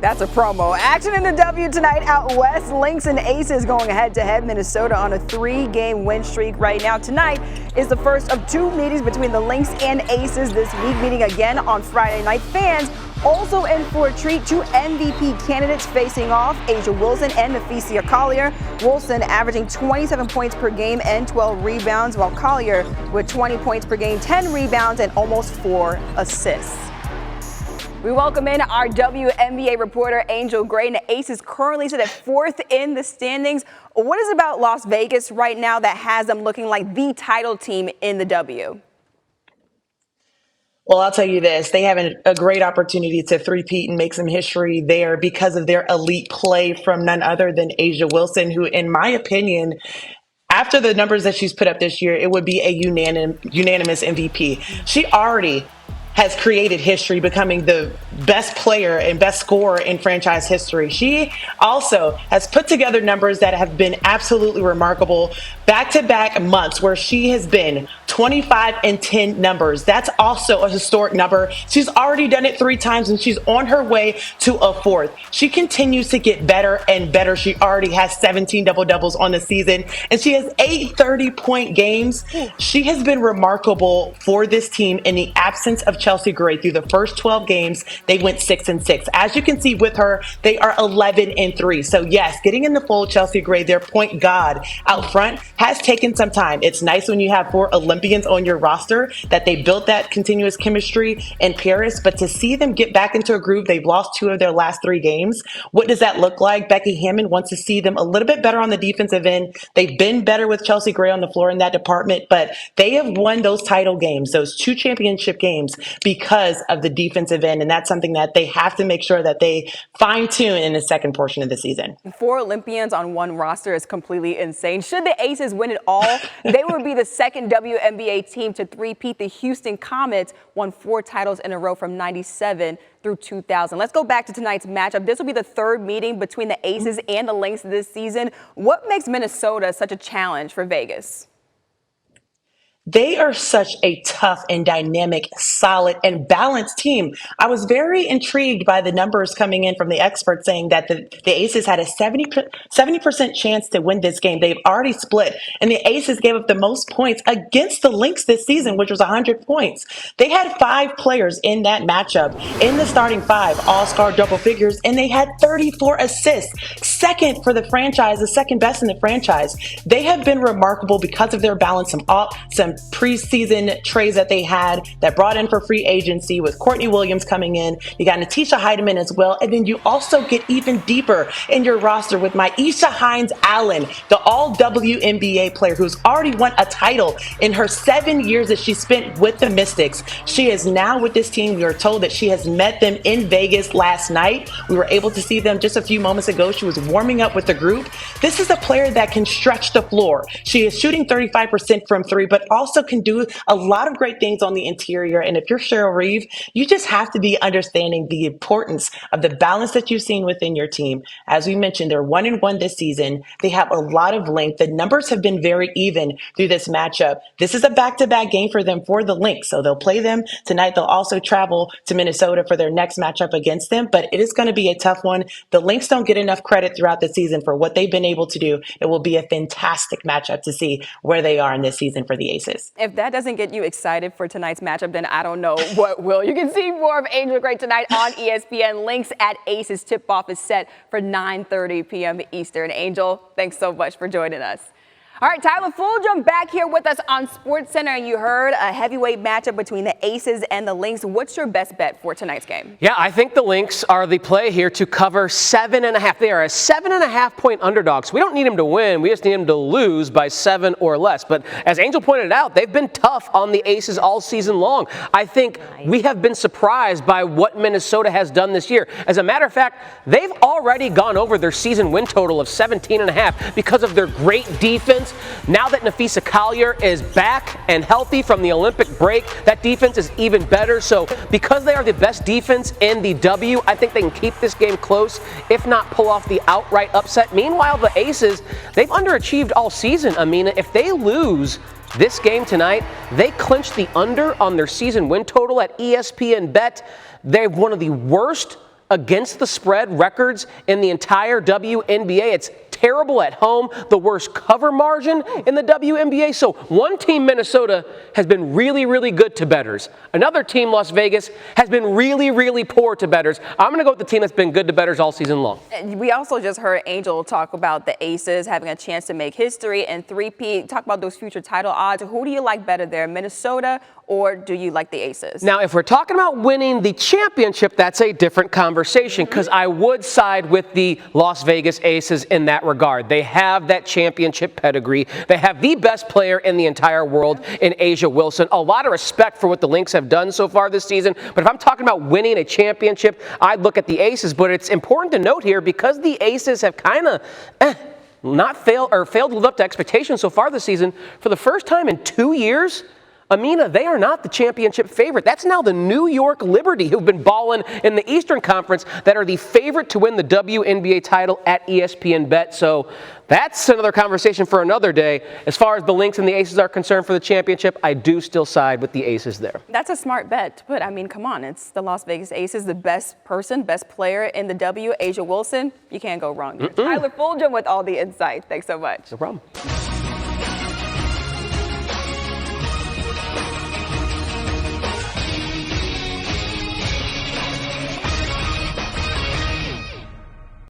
That's a promo. Action in the W tonight out west. Lynx and Aces going head-to-head. Minnesota on a 3-game win streak right now. Tonight is the first of 2 meetings between the Lynx and Aces this week, meeting again on Friday night. Fans also in for a treat. 2 MVP candidates facing off, A'ja Wilson and Napheesa Collier. Wilson averaging 27 points per game and 12 rebounds, while Collier with 20 points per game, 10 rebounds, and almost 4 assists. We welcome in our WNBA reporter, Angel Gray. And the Aces currently sit at 4th in the standings. What is it about Las Vegas right now that has them looking like the title team in the W? Well, I'll tell you this. They have a great opportunity to three-peat and make some history there because of their elite play from none other than A'ja Wilson, who, in my opinion, after the numbers that she's put up this year, it would be a unanimous MVP. She already has created history, becoming the best player and best scorer in franchise history. She also has put together numbers that have been absolutely remarkable. Back-to-back months where she has been 25 and 10 numbers. That's also a historic number. She's already done it 3 times and she's on her way to a 4th. She continues to get better and better. She already has 17 double-doubles on the season and she has 8 30-point games. She has been remarkable for this team in the absence of Chelsea Gray. Through the first 12 games, they went 6-6. As you can see with her, they are 11-3. So yes, getting in the fold, Chelsea Gray, their point guard out front, has taken some time. It's nice when you have 4 Olympians on your roster that they built that continuous chemistry in Paris, but to see them get back into a groove, they've lost 2 of their last 3 games. What does that look like? Becky Hammond wants to see them a little bit better on the defensive end. They've been better with Chelsea Gray on the floor in that department, but they have won those title games, those 2 championship games, because of the defensive end, and that's something that they have to make sure that they fine-tune in the second portion of the season. 4 Olympians on one roster is completely insane. Should the Aces win it all, they would be the second WNBA team to three-peat. The Houston Comets won 4 titles in a row from 97 through 2000. Let's go back to tonight's matchup. This will be the 3rd meeting between the Aces and the Lynx this season. What makes Minnesota such a challenge for Vegas? They are such a tough and dynamic, solid and balanced team. I was very intrigued by the numbers coming in from the experts saying that the Aces had a 70% chance to win this game. They've already split, and the Aces gave up the most points against the Lynx this season, which was 100 points. They had 5 players in that matchup in the starting 5, all-star double figures, and they had 34 assists, second for the franchise, the second best in the franchise. They have been remarkable because of their balance, some preseason trades that they had that brought in for free agency with Courtney Williams coming in. You got Natisha Heidemann as well. And then you also get even deeper in your roster with Myisha Hines-Allen, the all WNBA player who's already won a title in her 7 years that she spent with the Mystics. She is now with this team. We are told that she has met them in Vegas last night. We were able to see them just a few moments ago. She was warming up with the group. This is a player that can stretch the floor. She is shooting 35% from 3, but also can do a lot of great things on the interior. And if you're Cheryl Reeve, you just have to be understanding the importance of the balance that you've seen within your team. As we mentioned, they're 1-1 this season. They have a lot of length. The numbers have been very even through this matchup. This is a back-to-back game for them for the Lynx. So they'll play them tonight. They'll also travel to Minnesota for their next matchup against them, but it is going to be a tough one. The Lynx don't get enough credit throughout the season for what they've been able to do. It will be a fantastic matchup to see where they are in this season for the Aces. If that doesn't get you excited for tonight's matchup, then I don't know what will. You can see more of Angel Gray tonight on ESPN. Lynx at Aces tip-off is set for 9:30 p.m. Eastern. Angel, thanks so much for joining us. All right, Tyler Fulghum back here with us on SportsCenter. You heard a heavyweight matchup between the Aces and the Lynx. What's your best bet for tonight's game? Yeah, I think the Lynx are the play here to cover 7.5. They are a 7.5-point underdog. So we don't need them to win. We just need them to lose by 7 or less. But as Angel pointed out, they've been tough on the Aces all season long. I think we have been surprised by what Minnesota has done this year. As a matter of fact, they've already gone over their season win total of 17.5 because of their great defense. Now that Napheesa Collier is back and healthy from the Olympic break, that defense is even better. So because they are the best defense in the W, I think they can keep this game close, if not pull off the outright upset. Meanwhile, the Aces, they've underachieved all season. Amina, if they lose this game tonight, they clinch the under on their season win total at ESPN Bet. They're one of the worst against the spread records in the entire WNBA. It's terrible at home, the worst cover margin in the WNBA. So one team, Minnesota, has been really, really good to bettors. Another team, Las Vegas, has been really, really poor to bettors. I'm going to go with the team that's been good to bettors all season long. We also just heard Angel talk about the Aces having a chance to make history and three-peat. Talk about those future title odds. Who do you like better there, Minnesota, or do you like the Aces? Now, if we're talking about winning the championship, that's a different conversation, because I would side with the Las Vegas Aces in that regard. They have that championship pedigree. They have the best player in the entire world in Asia Wilson. A lot of respect for what the Lynx have done so far this season. But if I'm talking about winning a championship, I'd look at the Aces. But it's important to note here, because the Aces have kind of failed to live up to expectations so far this season, for the first time in 2 years, Amina, they are not the championship favorite. That's now the New York Liberty, who've been balling in the Eastern Conference, that are the favorite to win the WNBA title at ESPN Bet. So that's another conversation for another day. As far as the Lynx and the Aces are concerned for the championship, I do still side with the Aces there. That's a smart bet, but I mean, come on, it's the Las Vegas Aces, the best player in the W, Asia Wilson. You can't go wrong there. Tyler Fulghum with all the insights. Thanks so much. No problem.